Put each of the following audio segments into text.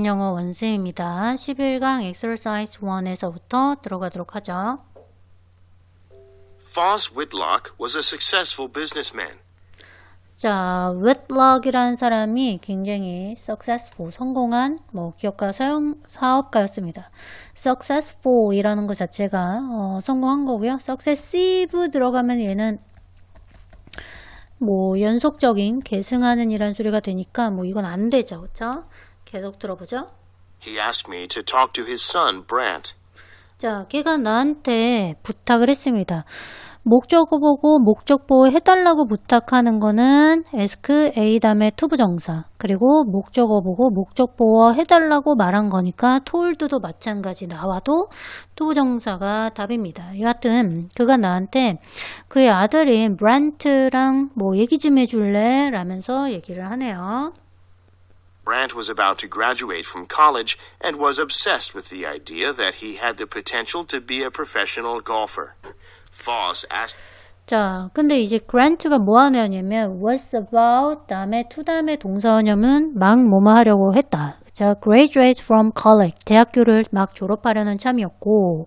영어 원쌤입니다. 11강 exercise 1에서부터 들어가도록 하죠. Foss Whitlock was a successful businessman. 자, Whitlock이라는 사람이 굉장히 successful, 성공한 기업가 사업가였습니다. successful이라는 것 자체가 성공한 거고요. successive 들어가면 얘는 연속적인 계승하는 이란 소리가 되니까 이건 안 되죠. 그렇죠? 계속 들어보죠. He asked me to talk to his son, Brant. 자, 걔가 나한테 부탁을 했습니다. 목적어 보고 목적보 해달라고 부탁하는 거는 ask, a 다음에 to 부정사. 그리고 목적어 보고 목적보어 해달라고 말한 거니까 told도 마찬가지 나와도 to 부정사가 답입니다. 여하튼 그가 나한테 그의 아들인 브란트랑 얘기 좀 해줄래? 라면서 얘기를 하네요. Brant was about to graduate from college and was obsessed with the idea that he had the potential to be a professional golfer. Foss asked. 자, 근데 이제 grant가 뭐 하냐면 was about 다음에 to 다음에 동사원형은 막 뭐뭐 하려고 했다. 자, graduate from college 대학교를 막 졸업하려는 참이었고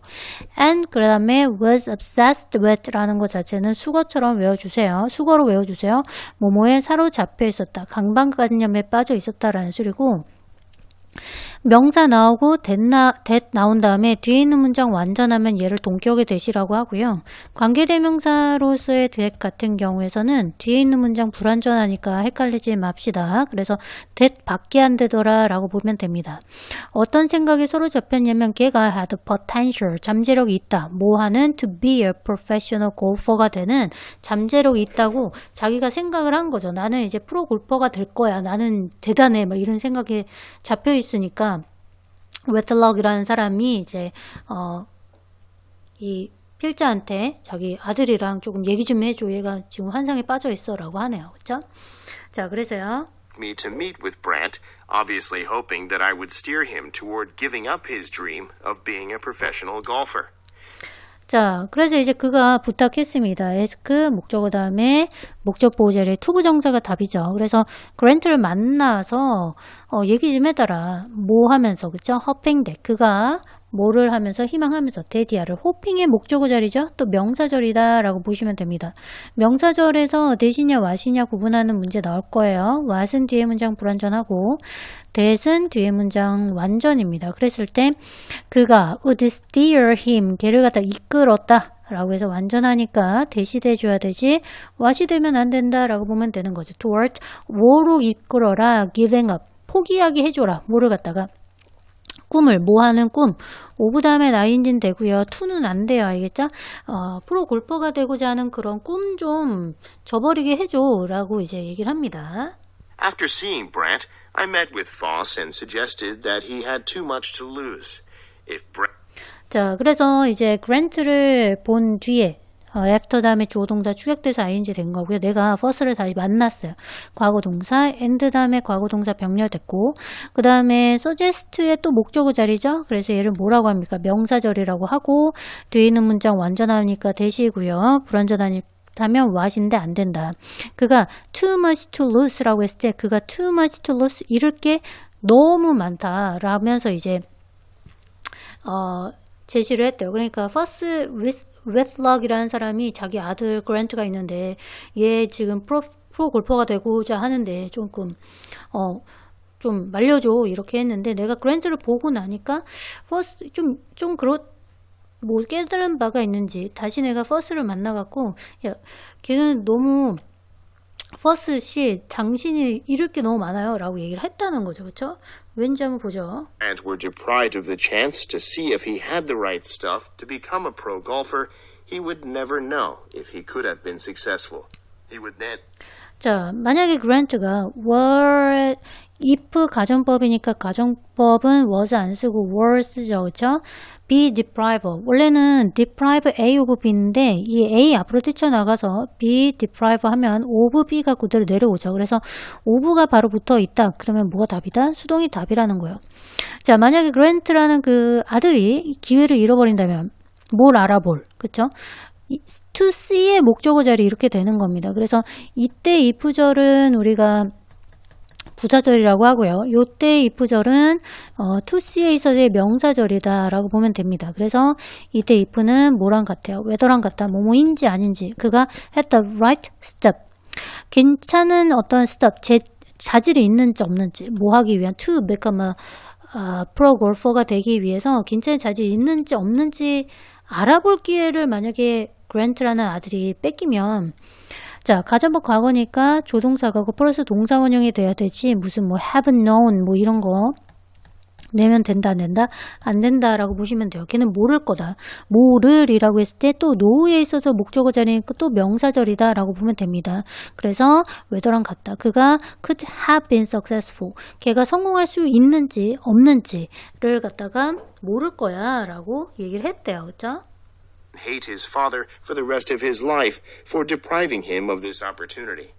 and 그 다음에 was obsessed with 라는 것 자체는 수거처럼 외워주세요. 수거로 외워주세요. 뭐뭐에 사로잡혀 있었다. 강박관념에 빠져 있었다라는 소리고 명사 나오고 that 나온 다음에 뒤에 있는 문장 완전하면 얘를 동격의 that이라고 하고요. 관계대명사로서의 that 같은 경우에서는 뒤에 있는 문장 불완전하니까 헷갈리지 맙시다. 그래서 that 밖에 안 되더라 라고 보면 됩니다. 어떤 생각이 서로 잡혔냐면 걔가 had potential, 잠재력이 있다. 하는 to be a professional golfer가 되는 잠재력이 있다고 자기가 생각을 한 거죠. 나는 이제 프로 골퍼가 될 거야. 나는 대단해. 이런 생각이 잡혀 있으니까 Whitlock이라는 사람이 이제 이 필자한테 자기 아들이랑 조금 얘기 좀 해줘. 얘가 지금 환상에 빠져 있어 라고 하네요. 그렇죠? 자, 그래서요. Me to meet with Brant, obviously hoping that I would steer him toward giving up his dream of being a professional golfer. 자, 그래서 이제 그가 부탁했습니다. ask 목적어 다음에 목적 보호 자리에 to 부정사가 답이죠. 그래서 grant를 만나서 얘기 좀 해달라. 하면서 그쵸? hoping that 그가 뭐를 하면서 희망하면서 대디아를 호핑의 목적어 자리죠. 또 명사절이다 라고 보시면 됩니다. 명사절에서 that이냐 what이냐 구분하는 문제 나올 거예요. what은 뒤에 문장 불완전하고 that은 뒤에 문장 완전입니다. 그랬을 때 그가 would steer him 걔를 갖다 이끌었다 라고 해서 완전하니까 that이 돼줘야 되지 what이 되면 안 된다 라고 보면 되는 거죠. toward 뭐로 이끌어라 giving up 포기하게 해줘라 뭐를 갖다가 꿈을 하는 꿈 오브 다음에 나인진 되고요. to는 안 돼요. 알겠죠? 프로 골퍼가 되고자 하는 그런 꿈 좀 저버리게 해줘 라고 이제 얘기를 합니다. After seeing Brant, I met with Foss and suggested that he had too much to lose. 자, 그래서 이제 grant를 본 뒤에 after 다음에 주어 동사 축약돼서 ing 된 거고요. 내가 first를 다시 만났어요. 과거 동사 and 다음에 과거 동사 병렬됐고 그 다음에 suggest의 또 목적어 자리죠. 그래서 얘를 뭐라고 합니까? 명사절이라고 하고 뒤에 있는 문장 완전하니까 that이고요. 불완전하니까 하면 what인데 안 된다. 그가 too much to lose 라고 했을 때 그가 too much to lose 잃을 게 너무 많다 라면서 이제 제시를 했대요. 그러니까 Foss Whitlock이라는 사람이 자기 아들 그랜트가 있는데 얘 지금 프로 골퍼가 되고자 하는데 조금 좀 말려줘 이렇게 했는데 내가 그랜트를 보고 나니까 Foss 좀 깨달은 바가 있는지 다시 내가 Foss를 만나갖고 야 걔는 너무 Foss 씨 당신이 잃을 게 너무 많아요 라고 얘기를 했다는 거죠. 그쵸? 왠지 한번 보죠. And were deprived of the chance to see if he had the right stuff to become a pro golfer, he would never know if he could have been successful. He would then. 자, 만약에 그랜트가 were if 가정법이니까 가정법은 was 안 쓰고 were 쓰죠. 그쵸? be deprive. 원래는 deprive A of B인데 이 A 앞으로 뛰쳐나가서 be deprive 하면 of B가 그대로 내려오죠. 그래서 of가 바로 붙어 있다. 그러면 뭐가 답이다? 수동이 답이라는 거예요. 자, 만약에 그랜트라는 그 아들이 기회를 잃어버린다면 뭘 알아볼. 그쵸? to see의 목적어 자리 이렇게 되는 겁니다. 그래서 이때 if절은 우리가 부사절이라고 하고요. 요때 if절은 toC에 있어서의 명사절이다 라고 보면 됩니다. 그래서 이때 if는 뭐랑 같아요? whether랑 같다. 뭐뭐인지 아닌지. 그가 had the right step. 괜찮은 어떤 step, 자질이 있는지 없는지, 뭐 하기 위한 to become a pro golfer가 되기 위해서 괜찮은 자질이 있는지 없는지 알아볼 기회를 만약에 그랜트라는 아들이 뺏기면, 자, 가정법 과거니까 조동사가고 플러스 동사 원형이 돼야 되지, 무슨 뭐 have known 뭐 이런 거 내면 된다, 안 된다? 안 된다라고 보시면 돼요. 걔는 모를 거다. 모를이라고 했을 때 또 know에 있어서 목적어 자리니까 또 명사절이다 라고 보면 됩니다. 그래서 whether랑 같다. 그가 could have been successful. 걔가 성공할 수 있는지 없는지를 갖다가 모를 거야 라고 얘기를 했대요. 그쵸? Hate his father for the rest of his life for depriving him of this opportunity.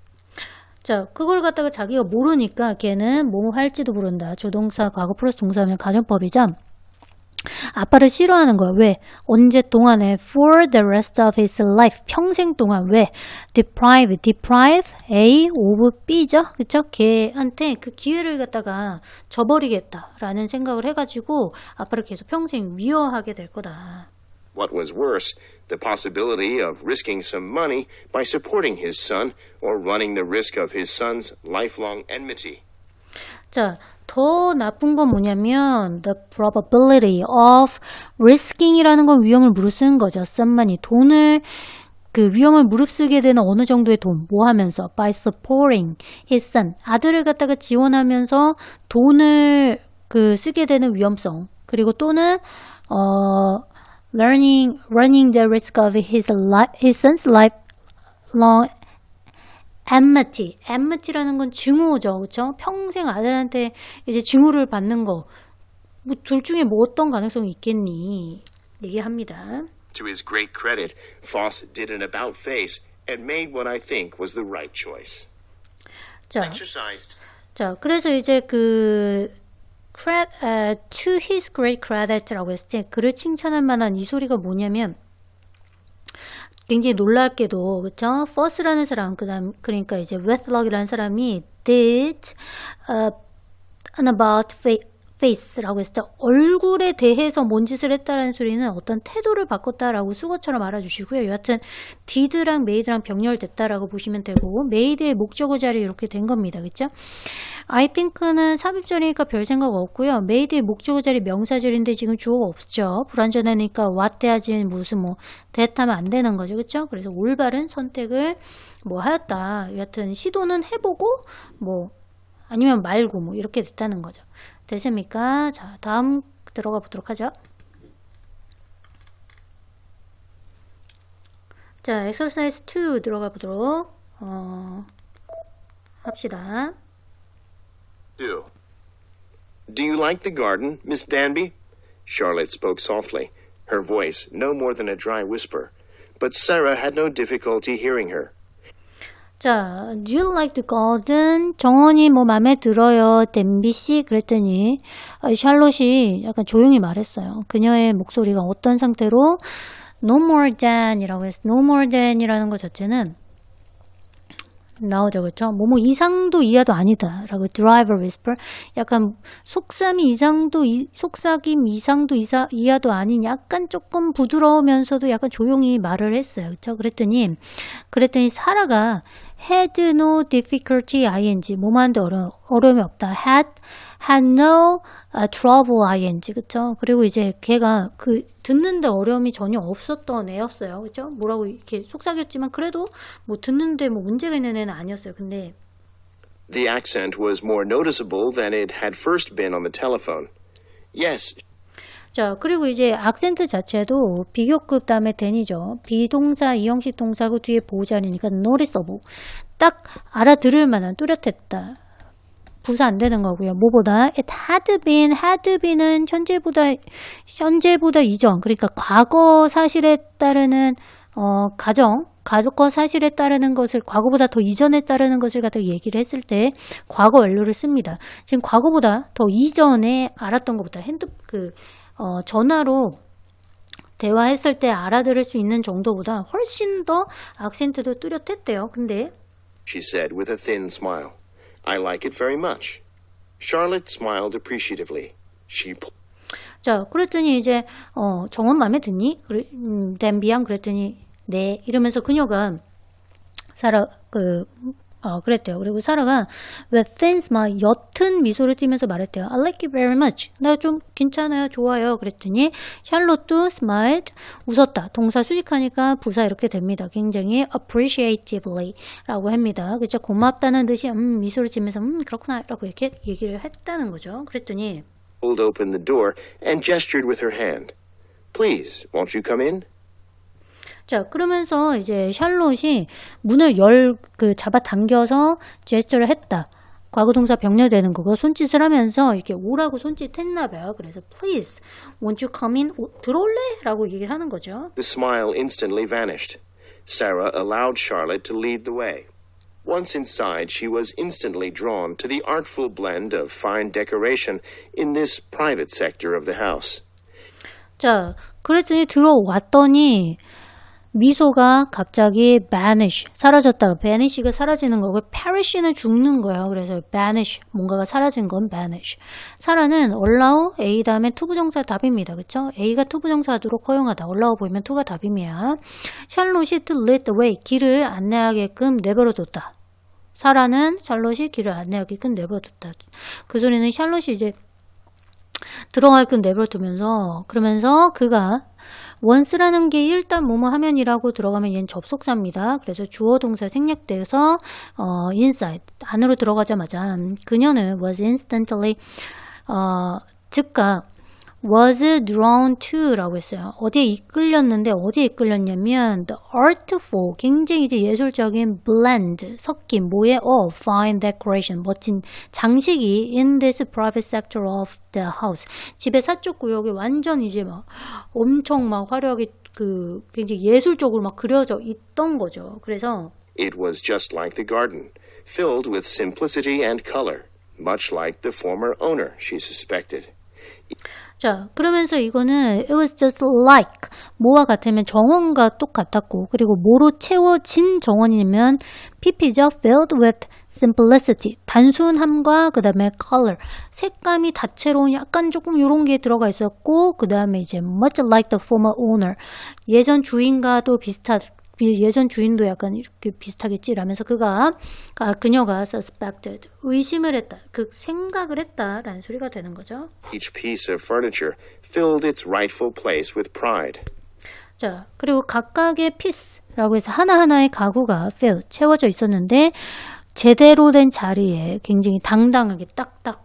자, 그걸 갖다가 자기가 모르니까 걔는 뭐 할지도 모른다. 조동사 과거 플러스 동사면 가정법이죠. 아빠를 싫어하는 거야. 왜? 언제 동안에 for the rest of his life. 평생 동안. 왜? deprive A of B죠. 그쵸? 걔한테 그 기회를 갖다가 저버리겠다라는 생각을 해가지고 아빠를 계속 평생 미워하게 될 거다. What was worse, the possibility of risking some money by supporting his son or running the risk of his son's lifelong enmity. 자, 더 나쁜 건 뭐냐면 the probability of risking이라는 건 위험을 무릅쓰는 거죠. 썸만이 돈을 그 위험을 무릅쓰게 되는 어느 정도의 돈, 뭐 하면서 by supporting his son 아들을 갖다가 지원하면서 돈을 그 쓰게 되는 위험성 그리고 또는 running the risk of his son's lifelong enmity라는 건 증오죠, 그렇죠? 평생 아들한테 이제 증오를 받는 거, 뭐 둘 중에 뭐 어떤 가능성이 있겠니? 얘기합니다. To his great credit, Foss did an about-face and made what I think was the right choice. 자, 그래서 이제 to his great credit라고 했을 때 그를 칭찬할 만한 이 소리가 뭐냐면 굉장히 놀랍게도 그쵸? Foss라는 사람 그러니까 이제 Whitlock이라는 사람이 did an about face라고 했을 때 얼굴에 대해서 뭔 짓을 했다라는 소리는 어떤 태도를 바꿨다라고 수거처럼 알아주시고요. 여하튼 did랑 made랑 병렬됐다라고 보시면 되고 made의 목적어 자리 이렇게 된 겁니다. 그쵸? I think는 삽입절이니까 별 생각 없고요. made의 목적어 자리 명사절인데 지금 주어가 없죠. 불완전하니까 what 해야지 무슨 뭐 that 하면 안 되는 거죠. 그쵸? 그래서 올바른 선택을 뭐 하였다. 여하튼 시도는 해보고 뭐 아니면 말고 뭐 이렇게 됐다는 거죠. 됐습니까? 자, 다음 들어가 보도록 하죠. 자, exercise 2 들어가 보도록 합시다. 2. Do you like the garden, Miss Danby? Charlotte spoke softly, her voice no more than a dry whisper, but Sarah had no difficulty hearing her. 자, do you like the garden? 정원이 뭐 마음에 들어요, 댄비 씨? 그랬더니 샬롯이 약간 조용히 말했어요. 그녀의 목소리가 어떤 상태로 no more than이라고 했어요. no more than이라는 것 자체는 나오죠, 그렇죠? 뭐뭐 이상도 이하도 아니다 라고 driver whisper 약간 속삭임 이상도 이하도 아닌 약간 조금 부드러우면서도 약간 조용히 말을 했어요, 그렇죠? 그랬더니 사라가 had no difficulty ing 뭐만데 어려움이 없다 had no trouble ing 그쵸? 그리고 이제 걔가 그 듣는데 어려움이 전혀 없었던 애였어요, 그쵸? 뭐라고 이렇게 속삭였지만 그래도 뭐 듣는데 뭐 문제가 있는 애는 아니었어요. 근데 The accent was more noticeable than it had first been on the telephone. Yes. 자, 그리고 이제 악센트 자체도 비교급 다음에 then이죠. 비동사 이형식 동사고 뒤에 보호자리니까 noticeable 딱 알아들을 만한 뚜렷했다. 부사 안 되는 거고요. 뭐보다 it had been은 현재보다 이전 그러니까 과거 사실에 따르는 과거 사실에 따르는 것을 과거보다 더 이전에 따르는 것을 갖다가 얘기를 했을 때 과거 완료를 씁니다. 지금 과거보다 더 이전에 알았던 것보다 전화로 대화했을 때 알아들을 수 있는 정도보다 훨씬 더 악센트도 뚜렷했대요. 근데 She said with a thin smile. I like it very much. Charlotte smiled appreciatively. She 자, 그랬더니 이제 정원 마음에 드니? 댄비양 그랬더니 네 이러면서 그녀가 사라 그랬대요. 그리고 사라가 with thin smile 옅은 미소를 띠면서 말했대요. I like it very much. 나 좀 괜찮아요. 좋아요. 그랬더니 샬롯도 smiled 웃었다. 동사 수식하니까 부사 이렇게 됩니다. 굉장히 appreciatively 라고 합니다. 그죠? 고맙다는 듯이 미소를 띠면서 그렇구나 라고 이렇게 얘기를 했다는 거죠. 그랬더니 pulled open the door and gestured with her hand. Please, won't you come in? 자, 그러면서 이제 샬롯이 문을 잡아당겨서 제스처를 했다. 과거동사 병렬되는 거고 손짓을 하면서 이렇게 오라고 손짓했나 봐요. 그래서 please, won't you come in? 들어올래? 라고 얘기를 하는 거죠. The smile instantly vanished. Sarah allowed Charlotte to lead the way. Once inside, she was instantly drawn to the artful blend of fine decoration in this private sector of the house. 자, 그랬더니 들어왔더니 미소가 갑자기 vanish, 사라졌다. vanish가 사라지는 거고 perish는 죽는 거예요. 그래서 vanish, 뭔가가 사라진 건 vanish. 사라는 allow, A 다음에 투부정사 답입니다. 그쵸? A가 투부정사 하도록 허용하다. allow 보이면 투가 답임이야. 샬롯이 to lead the way, 길을 안내하게끔 내버려뒀다. 사라는 샬롯이 길을 안내하게끔 내버려뒀다. 그 소리는 샬롯이 이제 들어가게끔 내버려두면서 그러면서 그가 once라는 게 일단 뭐뭐 하면이라고 들어가면 얘는 접속사입니다. 그래서 주어 동사 생략돼서 inside 안으로 들어가자마자 그녀는 was instantly 즉각 was drawn to 라고 했어요. 어디에 이끌렸는데 어디에 이끌렸냐면 the artful 굉장히 이제 예술적인 blend 섞인 뭐에 fine decoration 멋진 장식이 in this private sector of the house 집의 사적 구역에 완전 이제 막 엄청 막 화려하게 굉장히 예술적으로 막 그려져 있던 거죠. 그래서 It was just like the garden, filled with simplicity and color, much like the former owner, she suspected. 자, 그러면서 이거는 it was just like 뭐와 같으면 정원과 똑같았고 그리고 뭐로 채워진 정원이면 pp죠. filled with simplicity 단순함과 그 다음에 color 색감이 다채로운 약간 조금 이런 게 들어가 있었고 그 다음에 이제 much like the former owner 예전 주인과도 예전 주인도 약간 이렇게 비슷하겠지 라면서 그녀가 suspected 의심을 했다 생각을 했다라는 소리가 되는 거죠. Each piece of furniture filled its rightful place with pride. 자, 그리고 각각의 piece라고 해서 하나하나의 가구가 filled 채워져 있었는데 제대로 된 자리에 굉장히 당당하게 딱딱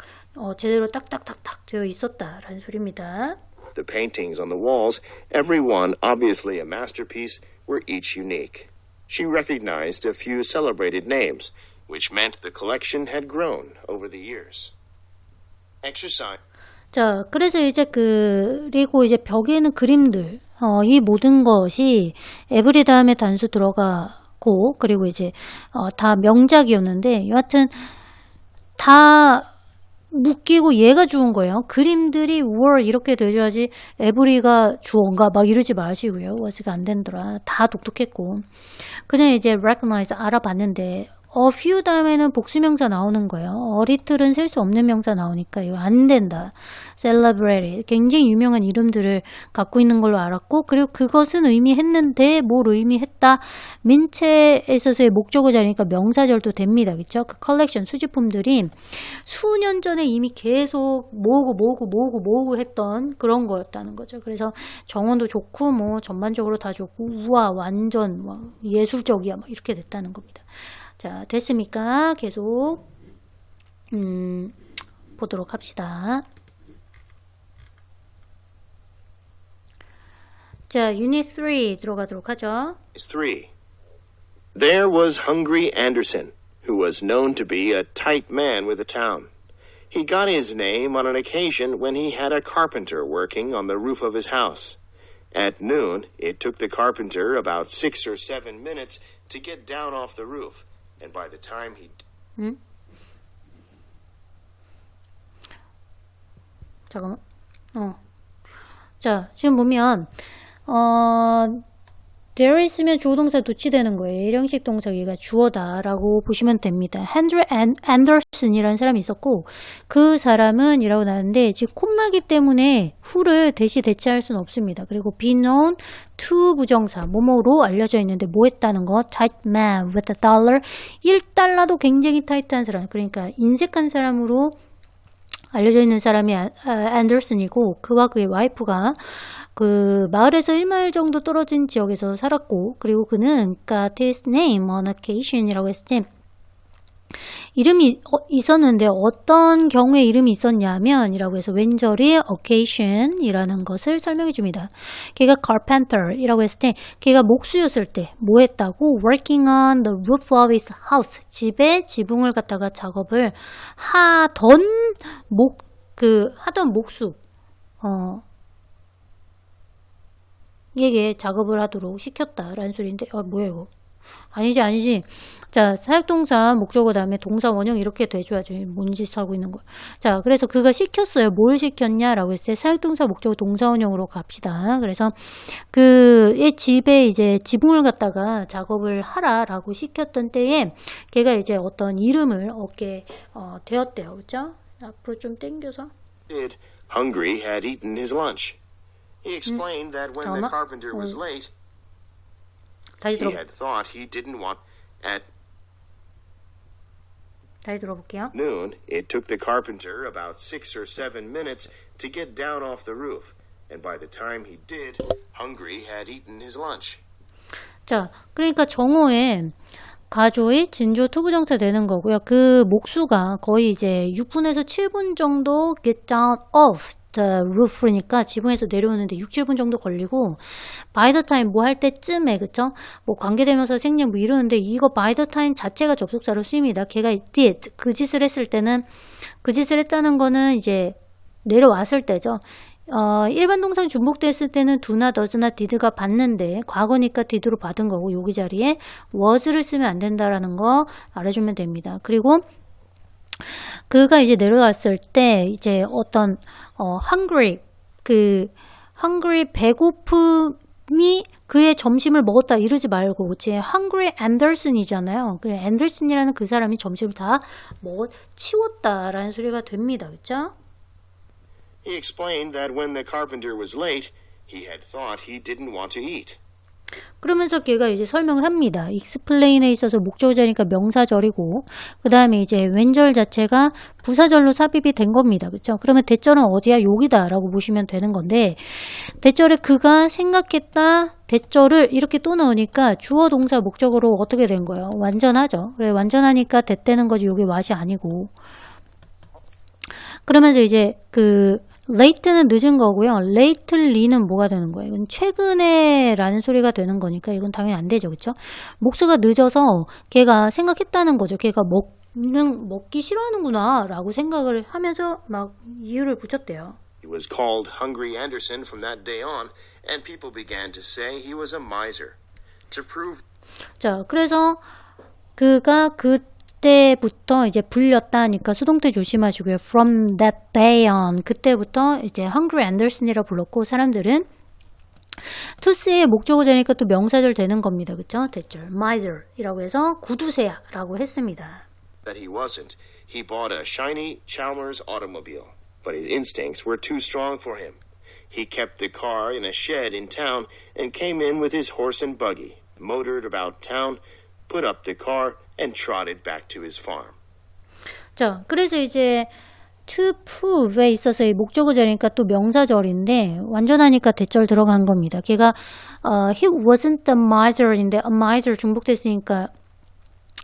제대로 딱딱딱딱 되어 있었다라는 소리입니다. The paintings on the walls, every one obviously a masterpiece, were each unique. She recognized a few celebrated names, which meant the collection had grown over the years. Exercise. 자, 그래서 이제 그리고 이제 벽에는 그림들, 이 모든 것이 every 다음에 단수 들어가고, 그리고 이제, 다 명작이었는데, 여하튼, 다 묶이고 얘가 주운 거예요. 그림들이 were 이렇게 들려야지 every가 주어인가 막 이러지 마시고요. was가 안 된더라. 다 독특했고. 그냥 이제 recognize 알아봤는데 a few 다음에는 복수명사 나오는 거예요. 어리틀은 셀 수 없는 명사 나오니까 이거 안 된다. celebrated 굉장히 유명한 이름들을 갖고 있는 걸로 알았고 그리고 그것은 의미했는데 뭘 의미했다. 민체에 있어서의 목적어 자리니까 명사절도 됩니다. 그렇죠? 그 컬렉션 수집품들이 수년 전에 이미 계속 모으고 했던 그런 거였다는 거죠. 그래서 정원도 좋고 뭐 전반적으로 다 좋고 우와 완전 막 예술적이야 막 이렇게 됐다는 겁니다. 자, 됐습니까? 계속 보도록 합시다. 자, 유닛 3 들어가도록 하죠. 3. There was Hungry Anderson, who was known to be a tight man with the town. He got his name on an occasion when he had a carpenter working on the roof of his house. At noon, it took the carpenter about 6 or 7 minutes to get down off the roof. And by the time he... 잠깐만. 자, 지금 보면 there 있으면 주어 동사 도치되는 거예요. 일형식 동사기가 주어다라고 보시면 됩니다. 헨리 앤더슨이라는 사람이 있었고 그 사람은 이라고 나왔는데 지금 콤마기 때문에 who를 대체할 수는 없습니다. 그리고 be known to 부정사 뭐뭐로 알려져 있는데 뭐 했다는 거 tight man with a dollar 1달러도 굉장히 타이트한 사람 그러니까 인색한 사람으로 알려져 있는 사람이 앤더슨이고 그와 그의 와이프가 그 마을에서 1마일 정도 떨어진 지역에서 살았고 그리고 그는 got his name on occasion이라고 했을 때 이름이 있었는데 어떤 경우에 이름이 있었냐면 이라고 해서 왼절이 occasion이라는 것을 설명해 줍니다. 걔가 carpenter이라고 했을 때 걔가 목수였을 때 뭐 했다고 working on the roof of his house 집에 지붕을 갖다가 작업을 하던 목수 얘게 작업을 하도록 시켰다라는 소리인데 뭐야 이거 아니지 자 사역동사 목적어 다음에 동사 원형 이렇게 돼줘야죠 뭔 짓 하고 있는 거야 자 그래서 그가 시켰어요 뭘 시켰냐라고 했을 때 사역동사 목적어 동사 원형으로 갑시다 그래서 그의 집에 이제 지붕을 갖다가 작업을 하라라고 시켰던 때에 걔가 이제 어떤 이름을 얻게 되었대요 그죠 앞으로 좀 당겨서 Hungry had eaten his lunch. He explained that when the carpenter was late, he had thought he didn't want at 다시 들어볼게요. noon. It took the carpenter about 6 or 7 minutes to get down off the roof, and by the time he did, Hungry had eaten his lunch. 자, 그러니까 정오에 가조의 진조 투부정사 되는 거고요. 그 목수가 거의 이제 6분에서 7분 정도 get down off the roof니까 지붕에서 내려오는데 6, 7분 정도 걸리고 by the time 뭐 할 때쯤에 그쵸? 뭐 관계되면서 생략 뭐 이러는데 이거 by the time 자체가 접속사로 쓰입니다. 걔가 did 그 짓을 했을 때는 그 짓을 했다는 거는 이제 내려왔을 때죠. 일반 동사 중복됐을 때는 do나 does나 did가 받는데 과거니까 did로 받은 거고 여기 자리에 was를 쓰면 안 된다라는 거 알아주면 됩니다. 그리고 그가 이제 내려왔을 때 이제 어떤 hungry hungry 배고픔이 그의 점심을 먹었다 이러지 말고 제 hungry Anderson이잖아요. 그래 앤더슨이라는 그 사람이 점심을 다 치웠다라는 소리가 됩니다. 그렇죠? He explained that when the carpenter was late, he had thought he didn't want to eat. 그러면서 걔가 이제 설명을 합니다. explain에 있어서 목적어니까 명사절이고 그 다음에 이제 왼절 자체가 부사절로 삽입이 된 겁니다. 그렇죠? 그러면 대절은 어디야? 여기다 라고 보시면 되는 건데 대절에 그가 생각했다 대절을 이렇게 또 넣으니까 주어 동사 목적어로 어떻게 된 거예요? 완전하죠. 그래 완전하니까 대때는 거지 여기 what이 아니고 그러면서 이제 late는 늦은 거고요. lately는 뭐가 되는 거예요? 이건 최근에 라는 소리가 되는 거니까 이건 당연히 안 되죠. 그쵸? 목수가 늦어서 걔가 생각했다는 거죠. 걔가 먹기 싫어하는구나 라고 생각을 하면서 막 이유를 붙였대요. He was called Hungry Anderson from that day on, and people began to say he was a miser. To prove 자, 그래서 그가 그때부터 이제 불렸다 하니까 수동태 조심하시고요. From that day on 그때부터 이제 Hungry Anderson이라 불렀고 사람들은 to스의 목적어자니까 또 명사절 되는 겁니다. 그쵸? 대절 miser이라고 해서 구두쇠야라고 했습니다. that he wasn't. He bought a shiny Chalmers automobile, but his instincts were too strong for him. He kept the car in a shed in town and came in with his horse and buggy, motored about town, put up the car, and trotted back to his farm. 자, 그래서 이제 to prove에 있어서 이 목적어절이니까 또 명사절인데 완전하니까 대절 들어간 겁니다. 걔가 he wasn't a miser인데 a miser 중복됐으니까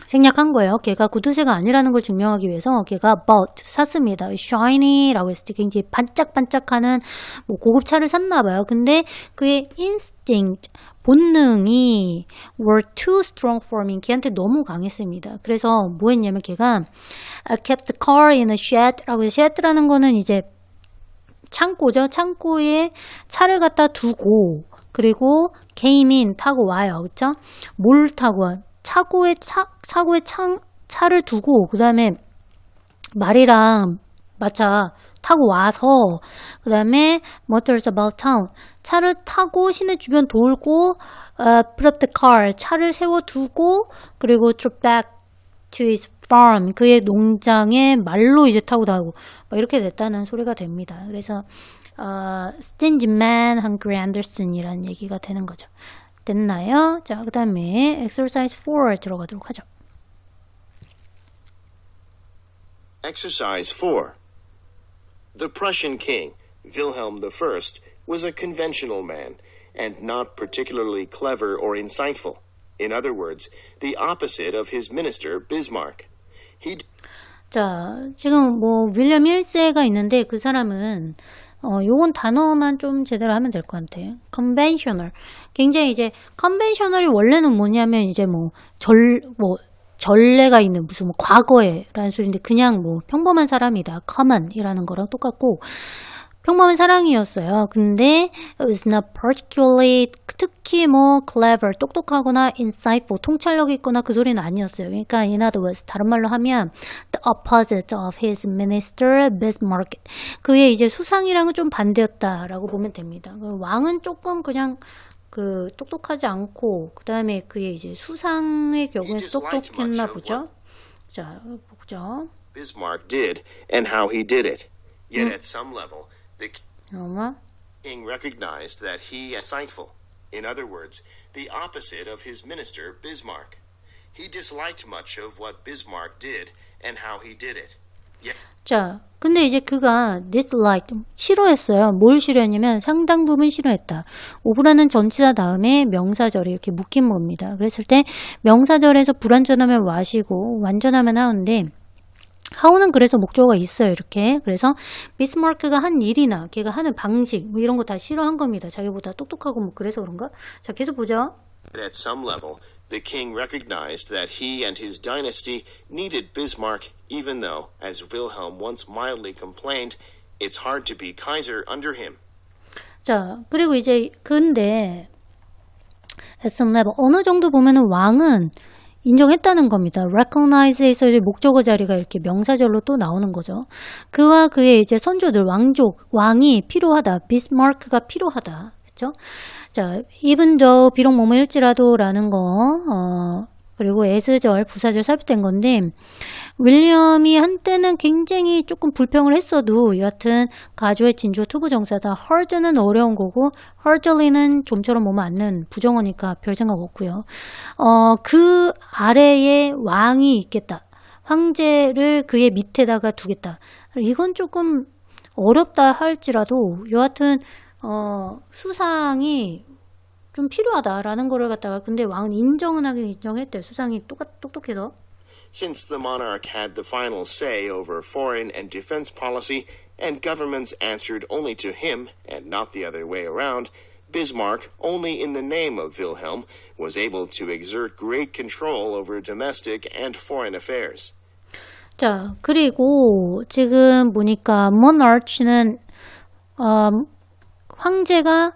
생략한 거예요. 걔가 구두쇠가 아니라는 걸 증명하기 위해서 걔가 bought 샀습니다. shiny라고 했을 때 굉장히 반짝반짝하는 뭐 고급차를 샀나 봐요. 근데 그의 instinct 본능이 were too strong for me. 걔한테 너무 강했습니다. 그래서 뭐 했냐면 걔가 kept the car in a shed 라고 해서 shed라는 거는 이제 창고죠. 창고에 차를 갖다 두고 그리고 came in 타고 와요. 그쵸? 뭘 타고 와? 차고에 차를 두고 그 다음에 말이랑 마차 타고 와서 그 다음에 motor's about town 차를 타고 시내 주변 돌고 put up the car 차를 세워두고 그리고 drove back to his farm 그의 농장에 말로 이제 타고 나오고 막 이렇게 됐다는 소리가 됩니다. 그래서 stingy man hungry Anderson이라는 얘기가 되는 거죠. 됐나요? 자, 그 다음에 exercise 4 들어가도록 하죠. Exercise 4. The Prussian king, Wilhelm I, was a conventional man and not particularly clever or insightful. In other words, the opposite of his minister, Bismarck. 자, 지금 뭐 윌리엄 1세가 있는데 그 사람은 요건 단어만 좀 제대로 하면 될 것 같아요. conventional. 굉장히 이제 conventional이 원래는 뭐냐면 이제 전례가 있는 무슨 과거에라는 소리인데 그냥 평범한 사람이다. common이라는 거랑 똑같고 평범한 사람이었어요. 근데 it was not particularly 특히 clever 똑똑하거나 insightful 통찰력이 있거나 그 소리는 아니었어요. 그러니까 in other words 다른 말로 하면 the opposite of his minister Bismarck. 그의 이제 수상이랑은 좀 반대였다라고 보면 됩니다. 왕은 조금 그냥 똑똑하지 않고 그 다음에 그의 이제 수상의 경우에 똑똑했나 보죠. 자 보죠. Bismarck did and how he did it. Yet at some level, the king recognized that he was insightful. In other words, the opposite of his minister Bismarck. He disliked much of what Bismarck did and how he did it. 자, 근데 이제 그가 dislike, 싫어했어요. 뭘 싫어했냐면 상당 부분 싫어했다. 오브라는 전치사 다음에 명사절이 이렇게 묶인 겁니다. 그랬을 때 명사절에서 불완전하면 와시고 완전하면 하우인데 하우는 그래서 목적어가 있어요. 이렇게. 그래서 비스마르크가 한 일이나 걔가 하는 방식 이런 거 다 싫어한 겁니다. 자기보다 똑똑하고 그래서 그런가? 자, 계속 보죠. At some level, the king recognized that he and his dynasty needed Bismarck, even though, as Wilhelm once mildly complained, it's hard to be Kaiser under him. 자, 그리고 이제 근데 at some level 어느 정도 보면은 왕은 인정했다는 겁니다. recognize에서 이제 목적어 자리가 이렇게 명사절로 또 나오는 거죠. 그와 그의 이제 선조들 왕이 필요하다. 비스마르크가 필요하다. 그렇죠? 자, even though 비록 뭐뭐일지라도라는 거 그리고 as절 부사절 삽입된 건데 윌리엄이 한때는 굉장히 조금 불평을 했어도 여하튼 가주의 진주어 투부정사다. hard는 어려운 거고 hardly는 좀처럼 오면 않는 부정어니까 별 생각 없고요. 그 아래에 왕이 있겠다. 황제를 그의 밑에다가 두겠다. 이건 조금 어렵다 할지라도 여하튼 수상이 좀 필요하다라는 거를 갖다가 근데 왕은 인정은 하긴 인정했대요. 수상이 똑똑해서. Since the monarch had the final say over foreign and defense policy, and governments answered only to him and not the other way around, Bismarck, only in the name of Wilhelm, was able to exert great control over domestic and foreign affairs. 자, 그리고 지금 보니까 monarch는 황제가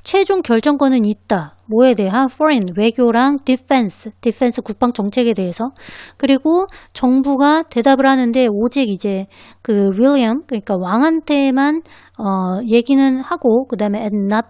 최종 결정권은 있다. 뭐에 대한? foreign, 외교랑 defense 국방 정책에 대해서. 그리고 정부가 대답을 하는데 오직 이제 그 윌리엄, 그러니까 왕한테만 얘기는 하고 그 다음에 and not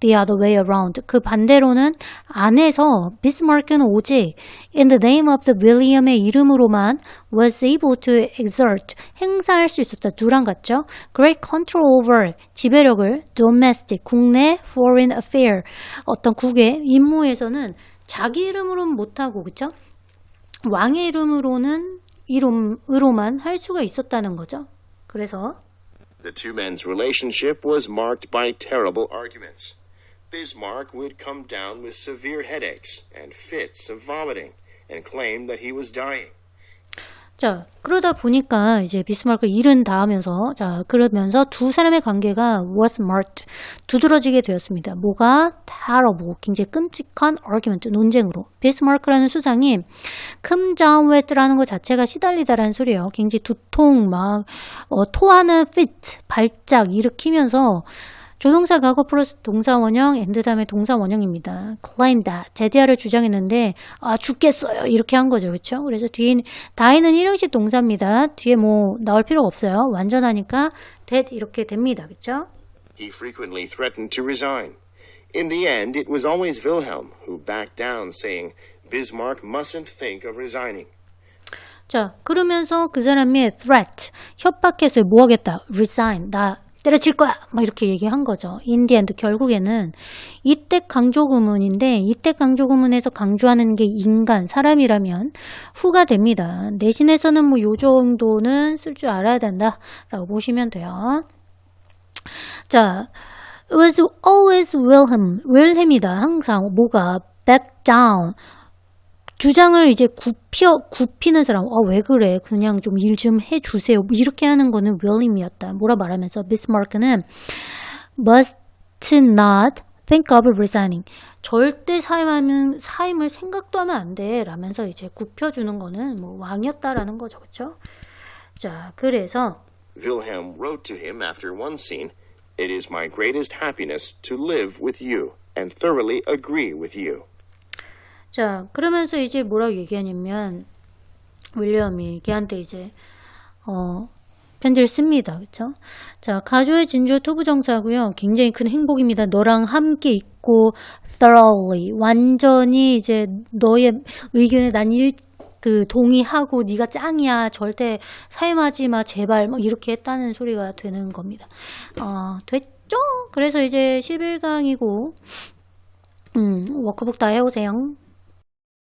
the other way around. 그 반대로는 안에서 비스마르크는 오직 in the name of the William의 이름으로만 was able to exert 행사할 수 있었다. 누랑 같죠? Great control over 지배력을 domestic 국내 foreign affair 어떤 국외 임무에서는 자기 이름으로는 못하고 그쵸? 왕의 이름으로만 할 수가 있었다는 거죠. 그래서 The two men's relationship was marked by terrible arguments. Bismarck would come down with severe headaches and fits of vomiting and claim that he was dying. 자, 그러다 보니까 이제 비스마르크 일은 닿으면서 그러면서 두 사람의 관계가 was marked 두드러지게 되었습니다. 뭐가? terrible 굉장히 끔찍한 argument 논쟁으로. 비스마르크라는 수상이 come down with라는 것 자체가 시달리다라는 소리예요. 굉장히 두통 토하는 fit 발작 일으키면서 조동사 과거 플러스 동사 원형, and 다음에 동사 원형입니다. claim that, 제대하를 주장했는데 아 죽겠어요 이렇게 한 거죠. 그렇죠? 그래서 뒤에 die는 일형식 동사입니다. 뒤에 뭐 나올 필요가 없어요. 완전하니까 that 이렇게 됩니다. 그렇죠? He frequently threatened to resign. In the end, it was always Wilhelm who backed down, saying Bismarck mustn't think of resigning. 자, 그러면서 그 사람이 threat, 협박해서 뭐 하겠다, resign, 나 때려칠 거야, 막 이렇게 얘기한 거죠. in the end, 결국에는 이때 강조구문인데 이때 강조구문에서 강조하는 게 인간, 사람이라면 후가 됩니다. 내신에서는 뭐 요 정도는 쓸 줄 알아야 된다라고 보시면 돼요. 자, it was always Wilhelm, 윌헬이다. 항상 뭐가 back down, 주장을 이제 굽히는 사람, 왜 그래? 그냥 좀 일 좀 해주세요. 이렇게 하는 거는 윌림이었다. 뭐라 말하면서 비스마르크는 must not think of resigning. 절대 사임을 생각도 하면 안 돼. 라면서 이제 굽혀주는 거는 뭐 왕이었다라는 거죠. 그쵸? 자, 그래서 Wilhelm wrote to him after one scene, It is my greatest happiness to live with you and thoroughly agree with you. 자, 그러면서 이제 뭐라고 얘기하냐면 윌리엄이 걔한테 이제 편지를 씁니다. 그쵸? 자, 가주의 진주 투부정사고요. 굉장히 큰 행복입니다. 너랑 함께 있고 thoroughly, 완전히 이제 너의 의견에 난 동의하고 네가 짱이야. 절대 사임하지 마. 제발. 막 이렇게 했다는 소리가 되는 겁니다. 됐죠? 그래서 이제 11강이고 워크북 다 해오세요.